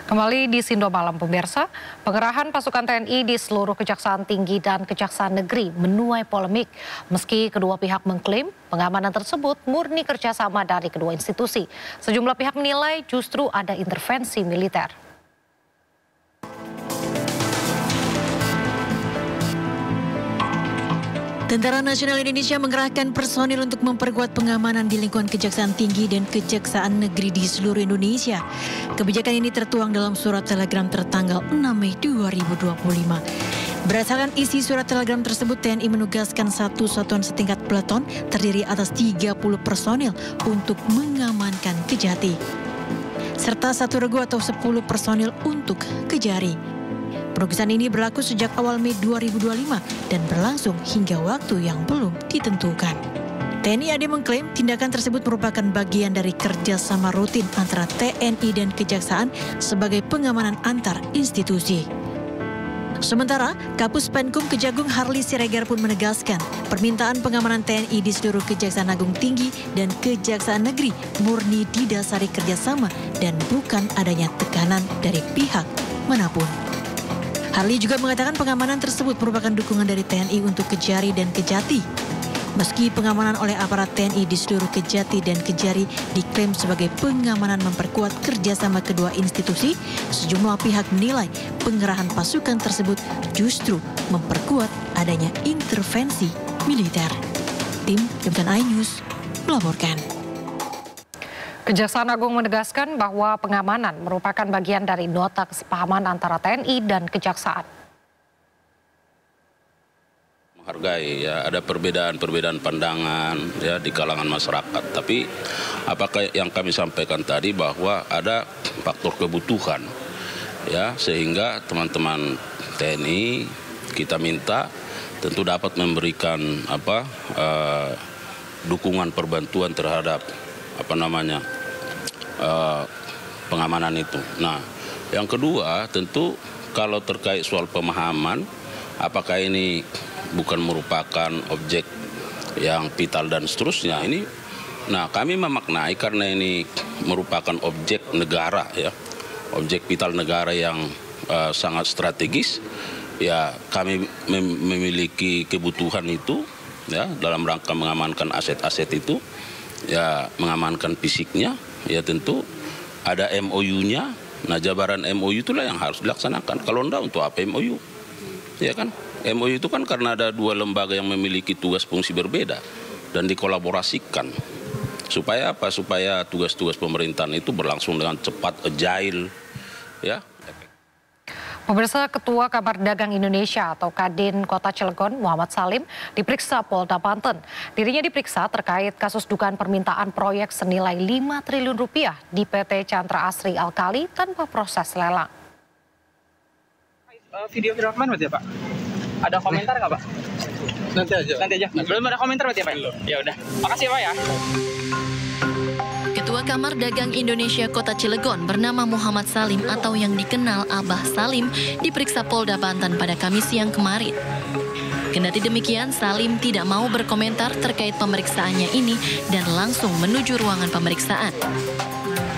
Kembali di Sindo Malam pemirsa, pengerahan pasukan TNI di seluruh Kejaksaan Tinggi dan Kejaksaan Negeri menuai polemik. Meski kedua pihak mengklaim pengamanan tersebut murni kerjasama dari kedua institusi, sejumlah pihak menilai justru ada intervensi militer. Tentara Nasional Indonesia mengerahkan personil untuk memperkuat pengamanan di lingkungan Kejaksaan Tinggi dan Kejaksaan Negeri di seluruh Indonesia. Kebijakan ini tertuang dalam surat telegram tertanggal 6 Mei 2025. Berdasarkan isi surat telegram tersebut, TNI menugaskan satu satuan setingkat peleton terdiri atas 30 personil untuk mengamankan Kejati, serta satu regu atau 10 personil untuk Kejari. Penugasan ini berlaku sejak awal Mei 2025 dan berlangsung hingga waktu yang belum ditentukan. TNI AD mengklaim tindakan tersebut merupakan bagian dari kerjasama rutin antara TNI dan Kejaksaan sebagai pengamanan antar institusi. Sementara, Kapus Penkum Kejagung Harli Siregar pun menegaskan permintaan pengamanan TNI di seluruh Kejaksaan Agung Tinggi dan Kejaksaan Negeri murni didasari kerjasama dan bukan adanya tekanan dari pihak manapun. Harli juga mengatakan pengamanan tersebut merupakan dukungan dari TNI untuk Kejari dan Kejati. Meski pengamanan oleh aparat TNI di seluruh Kejati dan Kejari diklaim sebagai pengamanan memperkuat kerjasama kedua institusi, sejumlah pihak menilai pengerahan pasukan tersebut justru memperkuat adanya intervensi militer. Tim Liputan iNews melaporkan. Kejaksaan Agung menegaskan bahwa pengamanan merupakan bagian dari nota kesepahaman antara TNI dan Kejaksaan. Menghargai ya, ada perbedaan pandangan ya di kalangan masyarakat. Tapi apakah yang kami sampaikan tadi bahwa ada faktor kebutuhan ya, sehingga teman-teman TNI kita minta tentu dapat memberikan dukungan perbantuan terhadap pengamanan itu. Nah, yang kedua tentu kalau terkait soal pemahaman, apakah ini bukan merupakan objek yang vital dan seterusnya ini. Nah, kami memaknai karena ini merupakan objek negara ya, objek vital negara yang sangat strategis. Ya, kami memiliki kebutuhan itu ya dalam rangka mengamankan aset-aset itu. Ya, mengamankan fisiknya, ya tentu ada MOU-nya. Nah, jabaran MOU itulah yang harus dilaksanakan. Kalau enggak, untuk apa MOU? Ya kan? MOU itu kan karena ada dua lembaga yang memiliki tugas fungsi berbeda dan dikolaborasikan. Supaya apa? Supaya tugas-tugas pemerintahan itu berlangsung dengan cepat, agile, ya. Pemirsa, Ketua Kamar Dagang Indonesia atau Kadin Kota Cilegon, Muhammad Salim, diperiksa Polda Banten. Dirinya diperiksa terkait kasus dugaan permintaan proyek senilai 5 triliun rupiah di PT Chandra Asri Alkali tanpa proses lelang. Video viral kemana berarti ya, Pak? Ada komentar nggak, Pak? Nanti aja. Belum ada komentar berarti ya, Pak? Belum. Ya udah. Makasih ya, Pak ya. Ketua Kamar Dagang Indonesia Kota Cilegon bernama Muhammad Salim atau yang dikenal Abah Salim diperiksa Polda Banten pada Kamis siang kemarin. Kendati demikian, Salim tidak mau berkomentar terkait pemeriksaannya ini dan langsung menuju ruangan pemeriksaan.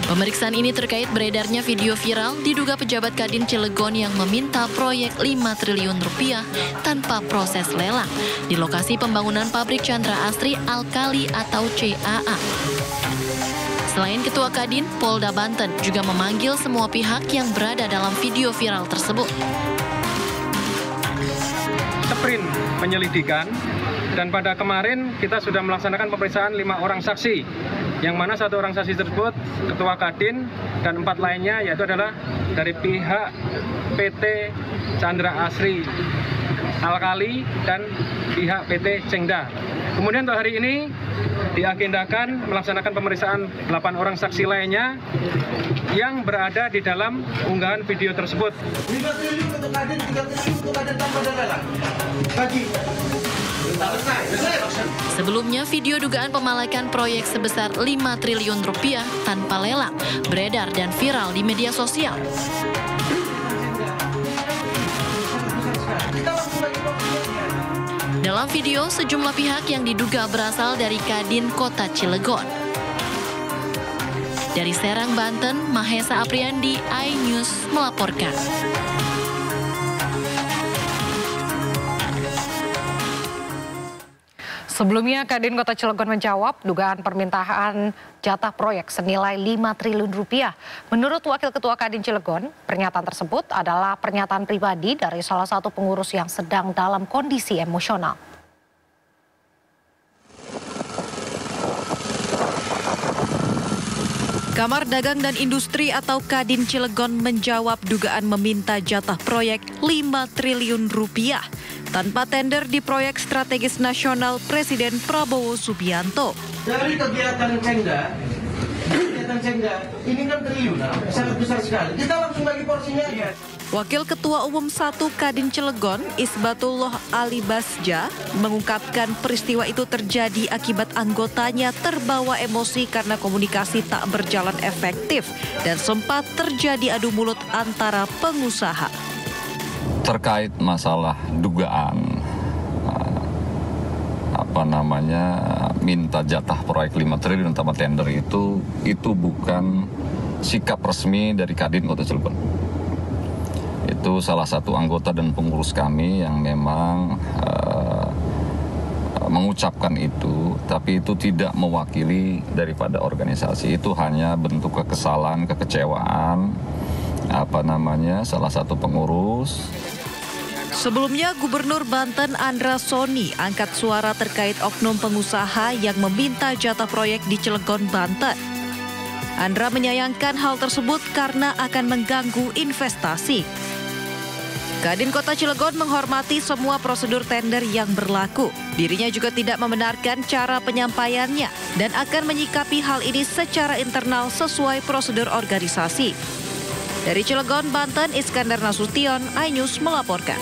Pemeriksaan ini terkait beredarnya video viral diduga pejabat Kadin Cilegon yang meminta proyek 5 triliun rupiah tanpa proses lelang di lokasi pembangunan pabrik Chandra Asri Alkali atau CAA. Selain Ketua Kadin, Polda Banten juga memanggil semua pihak yang berada dalam video viral tersebut. Sprint penyelidikan dan pada kemarin kita sudah melaksanakan pemeriksaan 5 orang saksi, yang mana 1 orang saksi tersebut Ketua Kadin dan 4 lainnya yaitu adalah dari pihak PT Chandra Asri Alkali dan pihak PT Cengda. Kemudian untuk hari ini diagendakan melaksanakan pemeriksaan 8 orang saksi lainnya yang berada di dalam unggahan video tersebut. Sebelumnya, video dugaan pemalakan proyek sebesar 5 triliun rupiah tanpa lelang beredar dan viral di media sosial. Dalam video, sejumlah pihak yang diduga berasal dari Kadin Kota Cilegon Dari Serang, Banten, Mahesa Apriandi, iNews melaporkan. Sebelumnya, Kadin Kota Cilegon menjawab dugaan permintaan jatah proyek senilai 5 triliun rupiah. Menurut Wakil Ketua Kadin Cilegon, pernyataan tersebut adalah pernyataan pribadi dari salah satu pengurus yang sedang dalam kondisi emosional. Kamar Dagang dan Industri atau Kadin Cilegon menjawab dugaan meminta jatah proyek 5 triliun rupiah tanpa tender di proyek strategis nasional Presiden Prabowo Subianto. Dari kegiatan Pemda ini kan triliunan, sangat besar sekali. Kita langsung bagi porsinya. Wakil Ketua Umum 1 Kadin Cilegon, Isbatullah Ali Basja, mengungkapkan peristiwa itu terjadi akibat anggotanya terbawa emosi karena komunikasi tak berjalan efektif dan sempat terjadi adu mulut antara pengusaha. Terkait masalah dugaan minta jatah proyek 5 triliun tanpa tender itu bukan sikap resmi dari Kadin Kota Cilegon. Itu salah satu anggota dan pengurus kami yang memang mengucapkan itu, tapi itu tidak mewakili daripada organisasi. Itu hanya bentuk kekesalan, kekecewaan salah satu pengurus. Sebelumnya, Gubernur Banten Andra Soni angkat suara terkait oknum pengusaha yang meminta jatah proyek di Cilegon, Banten. Andra menyayangkan hal tersebut karena akan mengganggu investasi. Kadin Kota Cilegon menghormati semua prosedur tender yang berlaku. Dirinya juga tidak membenarkan cara penyampaiannya dan akan menyikapi hal ini secara internal sesuai prosedur organisasi. Dari Cilegon, Banten, Iskandar Nasution, iNews melaporkan.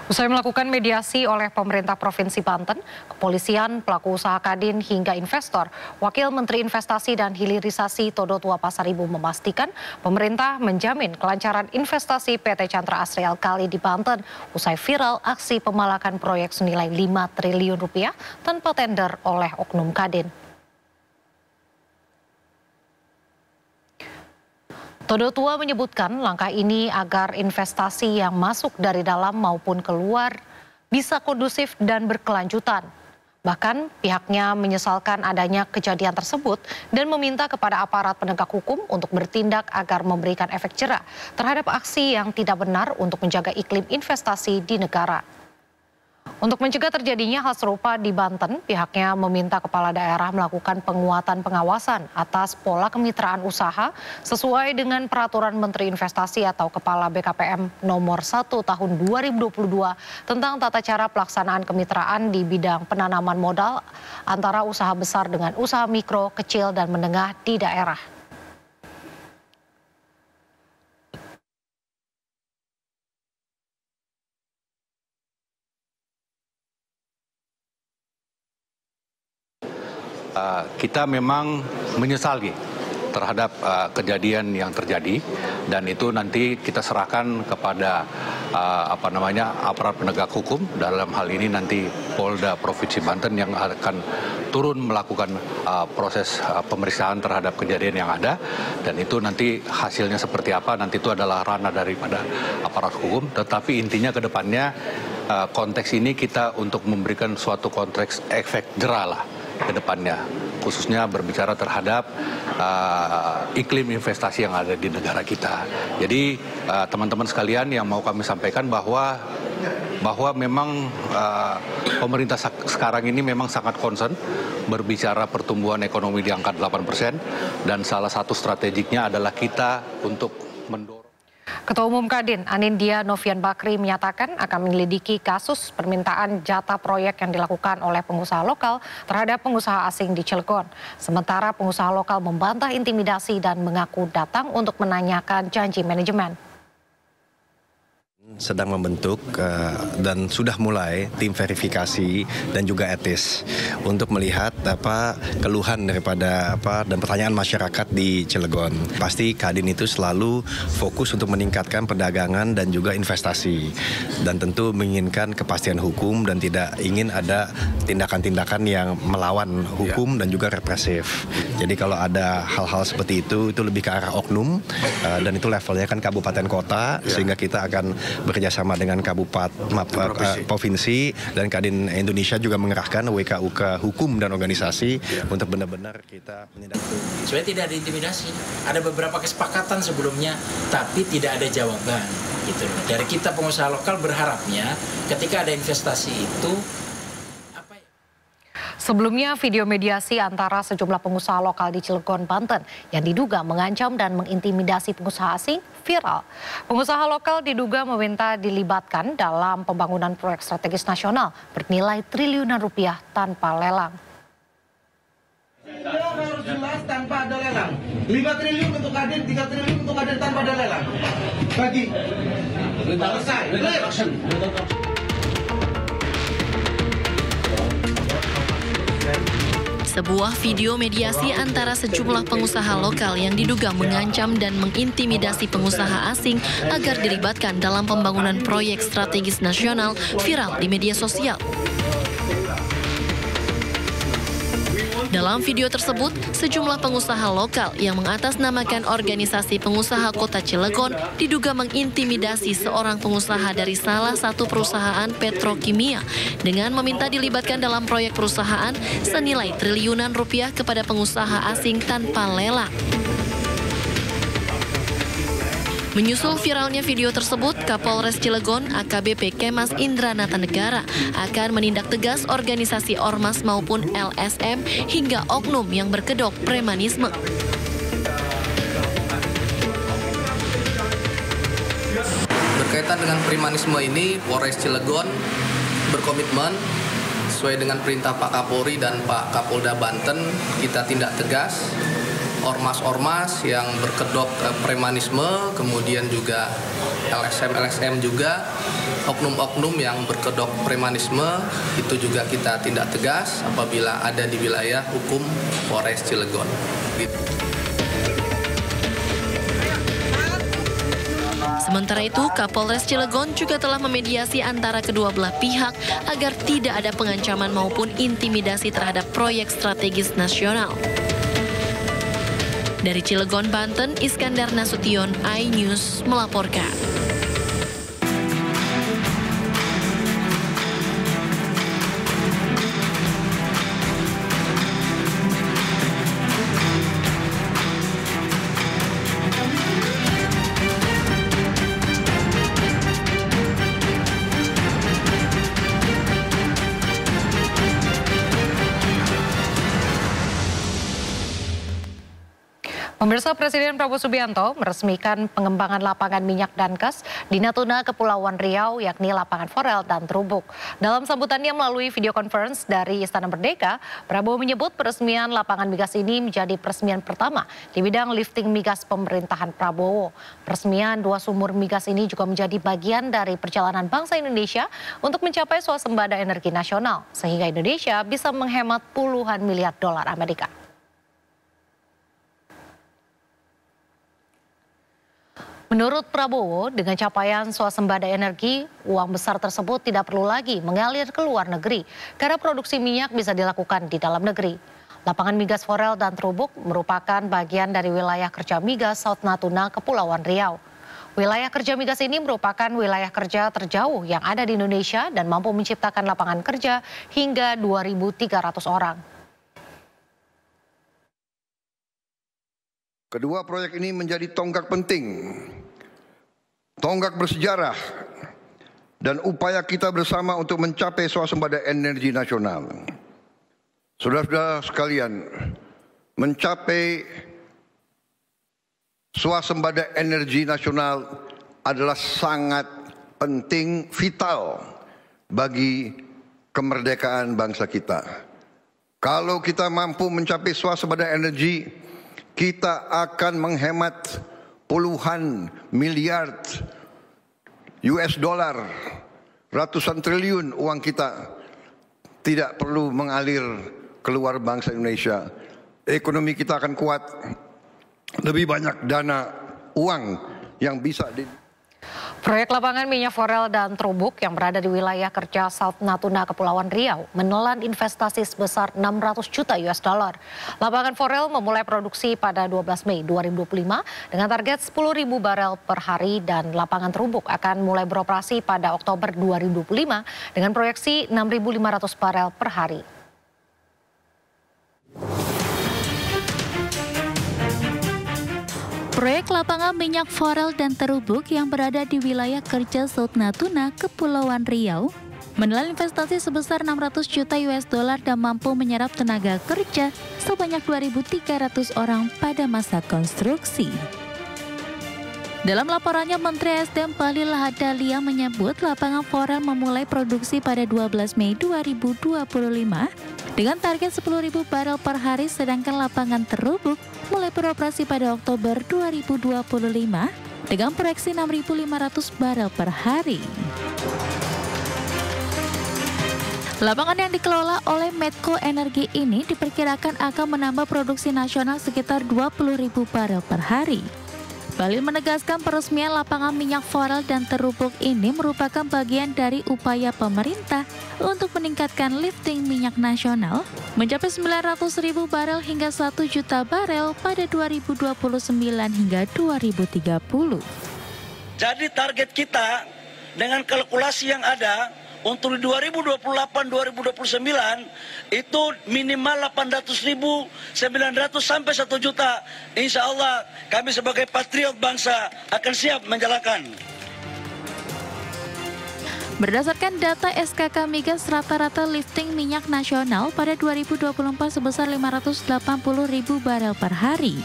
Usai melakukan mediasi oleh pemerintah Provinsi Banten, kepolisian, pelaku usaha Kadin hingga investor, Wakil Menteri Investasi dan Hilirisasi Todo Tua Pasar Ibu memastikan pemerintah menjamin kelancaran investasi PT Chandra Asri Alkali di Banten usai viral aksi pemalakan proyek senilai 5 triliun rupiah tanpa tender oleh oknum Kadin. Todo Tua menyebutkan langkah ini agar investasi yang masuk dari dalam maupun keluar bisa kondusif dan berkelanjutan. Bahkan pihaknya menyesalkan adanya kejadian tersebut dan meminta kepada aparat penegak hukum untuk bertindak agar memberikan efek jera terhadap aksi yang tidak benar untuk menjaga iklim investasi di negara. Untuk mencegah terjadinya hal serupa di Banten, pihaknya meminta kepala daerah melakukan penguatan pengawasan atas pola kemitraan usaha sesuai dengan Peraturan Menteri Investasi atau Kepala BKPM nomor 1 tahun 2022 tentang tata cara pelaksanaan kemitraan di bidang penanaman modal antara usaha besar dengan usaha mikro, kecil, dan menengah di daerah. Kita memang menyesali terhadap kejadian yang terjadi dan itu nanti kita serahkan kepada aparat penegak hukum, dalam hal ini nanti Polda Provinsi Banten yang akan turun melakukan proses pemeriksaan terhadap kejadian yang ada, dan itu nanti hasilnya seperti apa nanti itu adalah ranah daripada aparat hukum. Tetapi intinya ke depannya konteks ini kita untuk memberikan suatu konteks efek jera lah ke depannya, khususnya berbicara terhadap iklim investasi yang ada di negara kita. Jadi teman-teman sekalian yang mau kami sampaikan bahwa memang pemerintah sekarang ini memang sangat concern berbicara pertumbuhan ekonomi di angka 8% dan salah satu strategiknya adalah kita untuk mendorong. Ketua Umum Kadin Anindya Novian Bakri menyatakan akan menyelidiki kasus permintaan jatah proyek yang dilakukan oleh pengusaha lokal terhadap pengusaha asing di Cilegon. Sementara pengusaha lokal membantah intimidasi dan mengaku datang untuk menanyakan janji manajemen. Sedang membentuk dan sudah mulai tim verifikasi dan juga etis untuk melihat keluhan daripada dan pertanyaan masyarakat di Cilegon. Pasti Kadin itu selalu fokus untuk meningkatkan perdagangan dan juga investasi, dan tentu menginginkan kepastian hukum dan tidak ingin ada tindakan-tindakan yang melawan hukum dan juga represif. Jadi kalau ada hal-hal seperti itu lebih ke arah oknum, dan itu levelnya kan kabupaten kota, sehingga kita akan bekerjasama dengan provinsi dan Kadin Indonesia juga mengerahkan WKUK hukum dan organisasi untuk benar-benar kita menindak. Sebenarnya tidak ada intimidasi, ada beberapa kesepakatan sebelumnya, tapi tidak ada jawaban. Gitu. Dari kita pengusaha lokal berharapnya ketika ada investasi itu. Sebelumnya, video mediasi antara sejumlah pengusaha lokal di Cilegon, Banten yang diduga mengancam dan mengintimidasi pengusaha asing viral. Pengusaha lokal diduga meminta dilibatkan dalam pembangunan proyek strategis nasional bernilai triliunan rupiah tanpa lelang. Harus jelas tanpa ada lelang. 5 triliun untuk Kadin, 3 triliun untuk Kadin tanpa ada lelang. Bagi. Selesai. Sebuah video mediasi antara sejumlah pengusaha lokal yang diduga mengancam dan mengintimidasi pengusaha asing agar dilibatkan dalam pembangunan proyek strategis nasional viral di media sosial. Dalam video tersebut, sejumlah pengusaha lokal yang mengatasnamakan organisasi pengusaha kota Cilegon diduga mengintimidasi seorang pengusaha dari salah satu perusahaan petrokimia dengan meminta dilibatkan dalam proyek perusahaan senilai triliunan rupiah kepada pengusaha asing tanpa lelang. Menyusul viralnya video tersebut, Kapolres Cilegon AKBP Kemas Indranata Negara akan menindak tegas organisasi ormas maupun LSM hingga oknum yang berkedok premanisme. Berkaitan dengan premanisme ini, Polres Cilegon berkomitmen sesuai dengan perintah Pak Kapolri dan Pak Kapolda Banten, kita tindak tegas ormas-ormas yang berkedok premanisme, kemudian juga LSM juga, oknum-oknum yang berkedok premanisme, itu juga kita tindak tegas apabila ada di wilayah hukum Polres Cilegon. Sementara itu, Kapolres Cilegon juga telah memediasi antara kedua belah pihak agar tidak ada pengancaman maupun intimidasi terhadap proyek strategis nasional. Dari Cilegon, Banten, Iskandar Nasution, iNews melaporkan. Pemirsa, Presiden Prabowo Subianto meresmikan pengembangan lapangan minyak dan gas di Natuna, Kepulauan Riau, yakni lapangan Forel dan Trubuk. Dalam sambutannya melalui video conference dari Istana Merdeka, Prabowo menyebut peresmian lapangan migas ini menjadi peresmian pertama di bidang lifting migas pemerintahan Prabowo. Peresmian 2 sumur migas ini juga menjadi bagian dari perjalanan bangsa Indonesia untuk mencapai swasembada energi nasional, sehingga Indonesia bisa menghemat puluhan miliar dolar Amerika. Menurut Prabowo, dengan capaian swasembada energi, uang besar tersebut tidak perlu lagi mengalir ke luar negeri karena produksi minyak bisa dilakukan di dalam negeri. Lapangan migas Forel dan Trubuk merupakan bagian dari wilayah kerja migas South Natuna, Kepulauan Riau. Wilayah kerja migas ini merupakan wilayah kerja terjauh yang ada di Indonesia dan mampu menciptakan lapangan kerja hingga 2.300 orang. Kedua proyek ini menjadi tonggak penting, tonggak bersejarah, dan upaya kita bersama untuk mencapai swasembada energi nasional. Saudara-saudara sekalian, mencapai swasembada energi nasional adalah sangat penting, vital bagi kemerdekaan bangsa kita. Kalau kita mampu mencapai swasembada energi, kita akan menghemat puluhan miliar US dollar, ratusan triliun uang kita tidak perlu mengalir keluar bangsa Indonesia. Ekonomi kita akan kuat, lebih banyak dana uang yang bisa Proyek lapangan minyak Forel dan Trubuk yang berada di wilayah kerja South Natuna, Kepulauan Riau menelan investasi sebesar 600 juta US dollar. Lapangan Forel memulai produksi pada 12 Mei 2025 dengan target 10.000 barel per hari dan lapangan Trubuk akan mulai beroperasi pada Oktober 2025 dengan proyeksi 6.500 barel per hari. Proyek lapangan minyak Forel dan Terubuk yang berada di wilayah kerja South Natuna, Kepulauan Riau, menelan investasi sebesar 600 juta US dollar dan mampu menyerap tenaga kerja sebanyak 2.300 orang pada masa konstruksi. Dalam laporannya, Menteri SDM Bahlil Lahadalia menyebut lapangan Forel memulai produksi pada 12 Mei 2025 dengan target 10.000 barel per hari, sedangkan lapangan Terubuk mulai beroperasi pada Oktober 2025 dengan proyeksi 6.500 barel per hari. Lapangan yang dikelola oleh Medco Energi ini diperkirakan akan menambah produksi nasional sekitar 20.000 barel per hari. Bahlil menegaskan peresmian lapangan minyak Forel dan Terubuk ini merupakan bagian dari upaya pemerintah untuk meningkatkan lifting minyak nasional mencapai 900.000 barel hingga 1 juta barel pada 2029 hingga 2030. Jadi target kita dengan kalkulasi yang ada untuk 2028-2029 itu minimal 800.000, 900 sampai 1 juta. Insya Allah kami sebagai patriot bangsa akan siap menjalankan. Berdasarkan data SKK Migas, rata-rata lifting minyak nasional pada 2024 sebesar 580.000 barel per hari.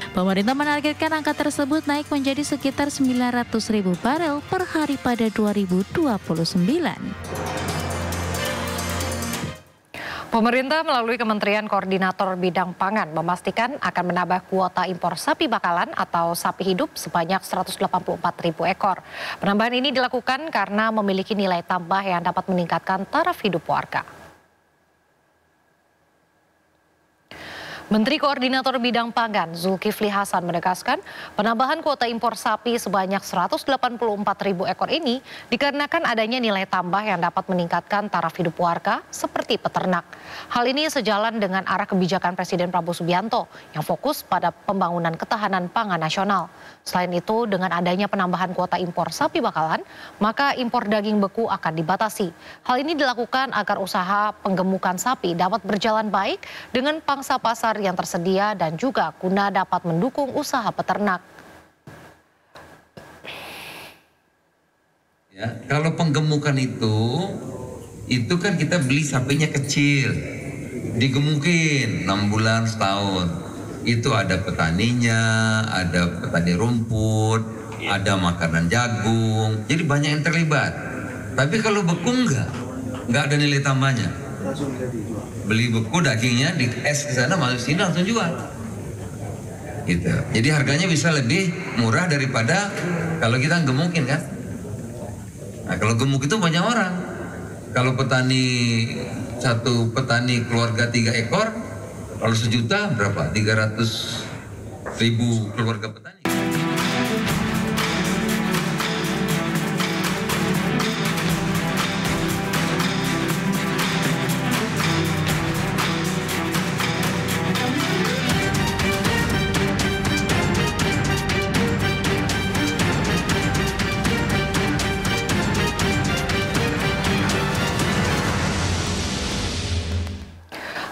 Pemerintah menargetkan angka tersebut naik menjadi sekitar 900.000 barel per hari pada 2029. Pemerintah melalui Kementerian Koordinator Bidang Pangan memastikan akan menambah kuota impor sapi bakalan atau sapi hidup sebanyak 184.000 ekor. Penambahan ini dilakukan karena memiliki nilai tambah yang dapat meningkatkan taraf hidup warga. Menteri Koordinator Bidang Pangan Zulkifli Hasan menegaskan penambahan kuota impor sapi sebanyak 184.000 ekor ini dikarenakan adanya nilai tambah yang dapat meningkatkan taraf hidup warga seperti peternak. Hal ini sejalan dengan arah kebijakan Presiden Prabowo Subianto yang fokus pada pembangunan ketahanan pangan nasional. Selain itu, dengan adanya penambahan kuota impor sapi bakalan, maka impor daging beku akan dibatasi. Hal ini dilakukan agar usaha penggemukan sapi dapat berjalan baik dengan pangsa pasar yang tersedia dan juga guna dapat mendukung usaha peternak. Ya, kalau penggemukan itu kan kita beli sapinya kecil, digemukin 6 bulan setahun. Itu ada petaninya, ada petani rumput, ada makanan jagung, jadi banyak yang terlibat. Tapi kalau beku nggak ada nilai tambahnya. Beli beku dagingnya di es di sana, masuk sini langsung jual. Gitu. Jadi harganya bisa lebih murah daripada kalau kita gemukin kan. Nah, kalau gemuk itu banyak orang. Kalau satu petani keluarga 3 ekor, kalau 1 juta berapa? 300.000 keluarga petani.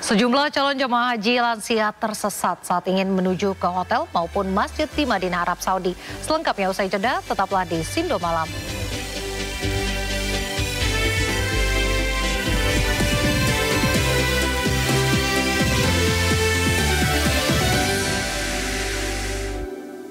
Sejumlah calon jemaah haji lansia tersesat saat ingin menuju ke hotel maupun masjid di Madinah, Arab Saudi. Selengkapnya usai jeda, tetaplah di Sindo Malam.